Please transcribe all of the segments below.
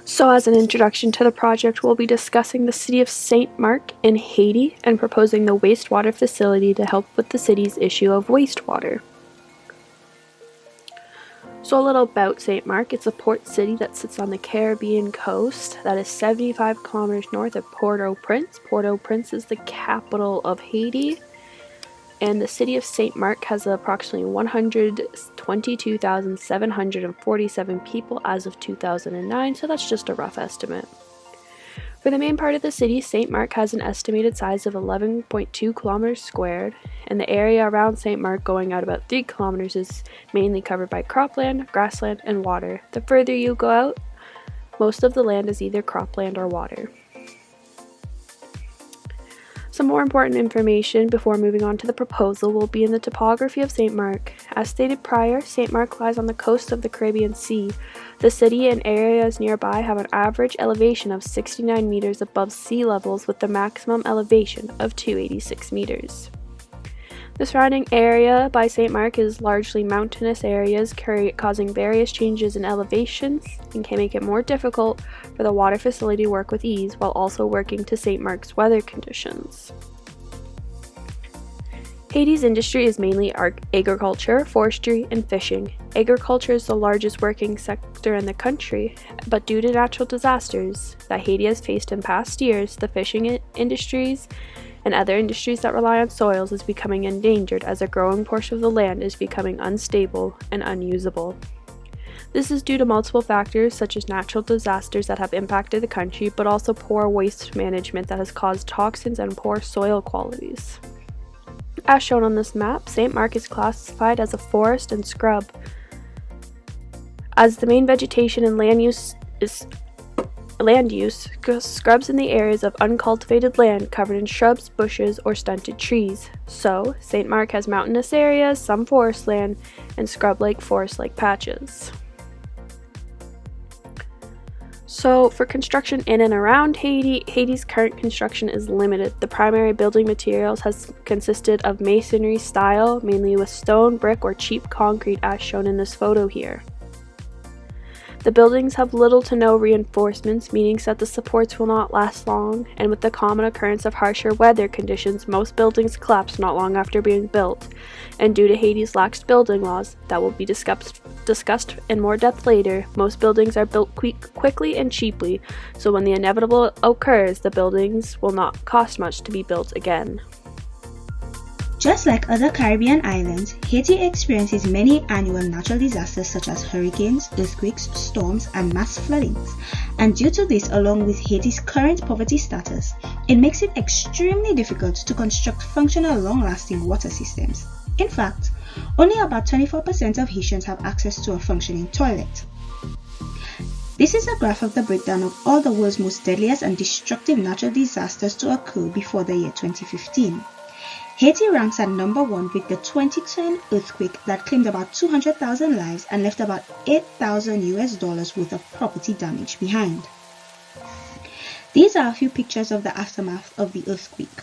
So as an introduction to the project, we'll be discussing the city of St. Marc in Haiti and proposing the wastewater facility to help with the city's issue of wastewater. So a little about St. Marc. It's a port city that sits on the Caribbean coast that is 75 kilometers north of Port-au-Prince. Port-au-Prince is the capital of Haiti. And the city of St. Marc has approximately 122,747 people as of 2009, so that's just a rough estimate. For the main part of the city, St. Marc has an estimated size of 11.2 kilometers squared, and the area around St. Marc going out about 3 kilometers is mainly covered by cropland, grassland, and water. The further you go out, most of the land is either cropland or water. Some more important information before moving on to the proposal will be in the topography of St. Marc. As stated prior, St. Marc lies on the coast of the Caribbean Sea. The city and areas nearby have an average elevation of 69 meters above sea levels with the maximum elevation of 286 meters. The surrounding area by St. Marc is largely mountainous areas, causing various changes in elevations and can make it more difficult for the water facility to work with ease while also working to St. Marc's weather conditions. Haiti's industry is mainly agriculture, forestry, and fishing. Agriculture is the largest working sector in the country, but due to natural disasters that Haiti has faced in past years, the fishing industries and other industries that rely on soils is becoming endangered as a growing portion of the land is becoming unstable and unusable. This is due to multiple factors such as natural disasters that have impacted the country, but also poor waste management that has caused toxins and poor soil qualities. As shown on this map, St. Marc is classified as a forest and scrub, as the main vegetation and land use, scrubs in the areas of uncultivated land covered in shrubs, bushes, or stunted trees. So, St. Marc has mountainous areas, some forest land, and scrub-like forest-like patches. So, for construction in and around Haiti, Haiti's current construction is limited. The primary building materials has consisted of masonry style, mainly with stone, brick, or cheap concrete as shown in this photo here. The buildings have little to no reinforcements, meaning that the supports will not last long, and with the common occurrence of harsher weather conditions, most buildings collapse not long after being built. And due to Haiti's lax building laws, that will be discussed in more depth later, most buildings are built quickly and cheaply, so when the inevitable occurs, the buildings will not cost much to be built again. Just like other Caribbean islands, Haiti experiences many annual natural disasters such as hurricanes, earthquakes, storms, and mass floodings. And due to this, along with Haiti's current poverty status, it makes it extremely difficult to construct functional, long-lasting water systems. In fact, only about 24% of Haitians have access to a functioning toilet. This is a graph of the breakdown of all the world's most deadliest and destructive natural disasters to occur before the year 2015. Haiti ranks at number 1 with the 2010 earthquake that claimed about 200,000 lives and left about $8,000 worth of property damage behind. These are a few pictures of the aftermath of the earthquake.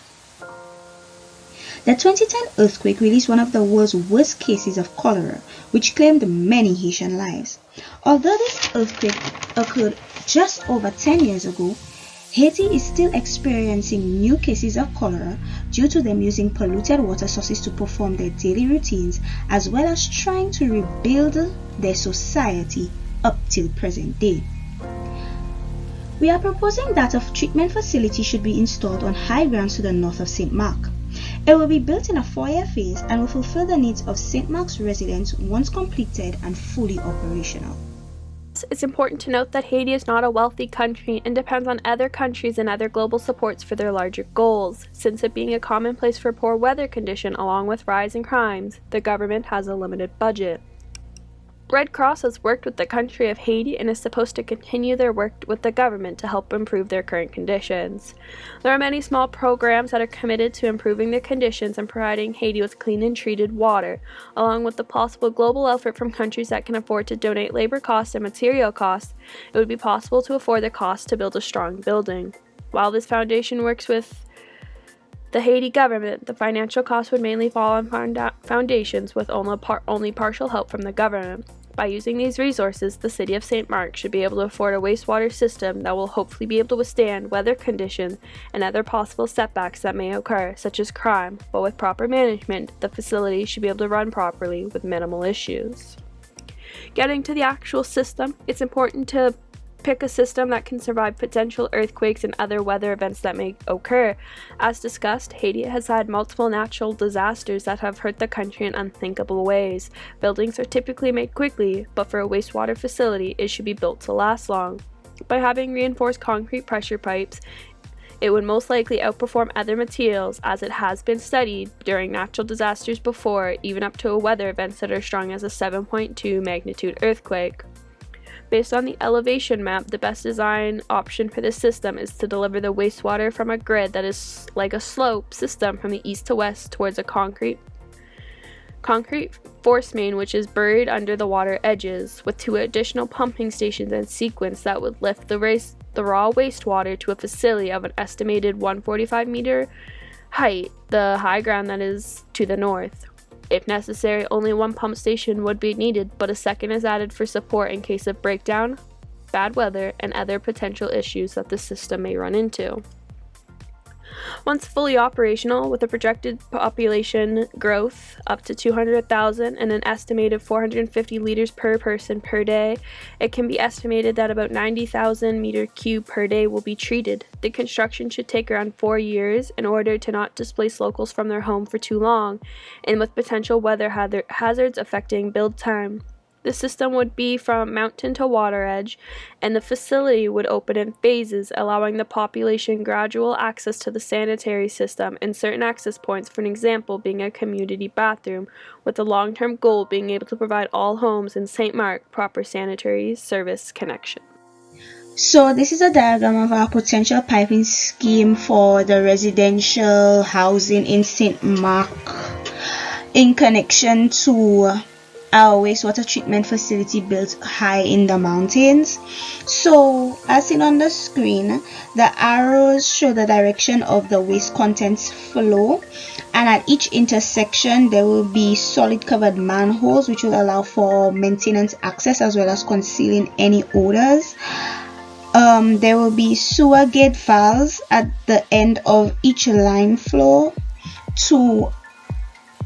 The 2010 earthquake released one of the world's worst cases of cholera, which claimed many Haitian lives. Although this earthquake occurred just over 10 years ago, Haiti is still experiencing new cases of cholera due to them using polluted water sources to perform their daily routines, as well as trying to rebuild their society up till present day. We are proposing that a treatment facility should be installed on high grounds to the north of St. Marc. It will be built in a 4-year phase and will fulfill the needs of St. Marc's residents once completed and fully operational. It's important to note that Haiti is not a wealthy country and depends on other countries and other global supports for their larger goals. Since it being a commonplace for poor weather condition along with rising crimes, the government has a limited budget. Red Cross has worked with the country of Haiti and is supposed to continue their work with the government to help improve their current conditions. There are many small programs that are committed to improving the conditions and providing Haiti with clean and treated water, along with the possible global effort from countries that can afford to donate labor costs and material costs. It would be possible to afford the cost to build a strong building. While this foundation works with the Haiti government, the financial costs would mainly fall on foundations with only partial help from the government. By using these resources, the city of St. Marc should be able to afford a wastewater system that will hopefully be able to withstand weather conditions and other possible setbacks that may occur, such as crime, but with proper management, the facility should be able to run properly with minimal issues. Getting to the actual system, it's important to pick a system that can survive potential earthquakes and other weather events that may occur. As discussed, Haiti has had multiple natural disasters that have hurt the country in unthinkable ways. Buildings are typically made quickly, but for a wastewater facility, it should be built to last long. By having reinforced concrete pressure pipes, it would most likely outperform other materials, as it has been studied during natural disasters before, even up to weather events that are strong as a 7.2 magnitude earthquake. Based on the elevation map, the best design option for this system is to deliver the wastewater from a grid that is like a slope system from the east to west towards a concrete force main, which is buried under the water edges, with 2 additional pumping stations in sequence that would lift the raw wastewater to a facility of an estimated 145 meter height, the high ground that is to the north. If necessary, only 1 pump station would be needed, but a second is added for support in case of breakdown, bad weather, and other potential issues that the system may run into. Once fully operational, with a projected population growth up to 200,000 and an estimated 450 liters per person per day, it can be estimated that about 90,000 meter cube per day will be treated. The construction should take around 4 years in order to not displace locals from their home for too long, and with potential weather hazards affecting build time. The system would be from mountain to water edge, and the facility would open in phases, allowing the population gradual access to the sanitary system and certain access points, for an example being a community bathroom, with the long-term goal being able to provide all homes in St. Marc proper sanitary service connection. So this is a diagram of our potential piping scheme for the residential housing in St. Marc in connection to our wastewater treatment facility built high in the mountains. So as seen on the screen, the arrows show the direction of the waste contents flow, and at each intersection there will be solid covered manholes which will allow for maintenance access as well as concealing any odors. There will be sewer gate valves at the end of each line flow to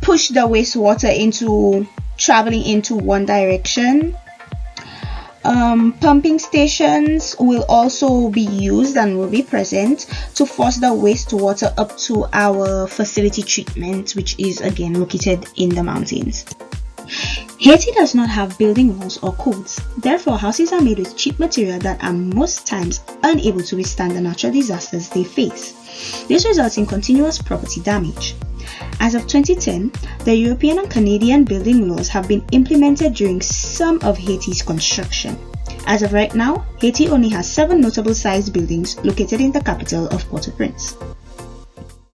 push the wastewater traveling into one direction. Pumping stations will also be used and will be present to force the wastewater up to our facility treatment, which is again located in the mountains. Haiti does not have building laws or codes. Therefore, houses are made with cheap material that are most times unable to withstand the natural disasters they face. This results in continuous property damage. As of 2010, the European and Canadian building laws have been implemented during some of Haiti's construction. As of right now, Haiti only has 7 notable sized buildings located in the capital of Port-au-Prince.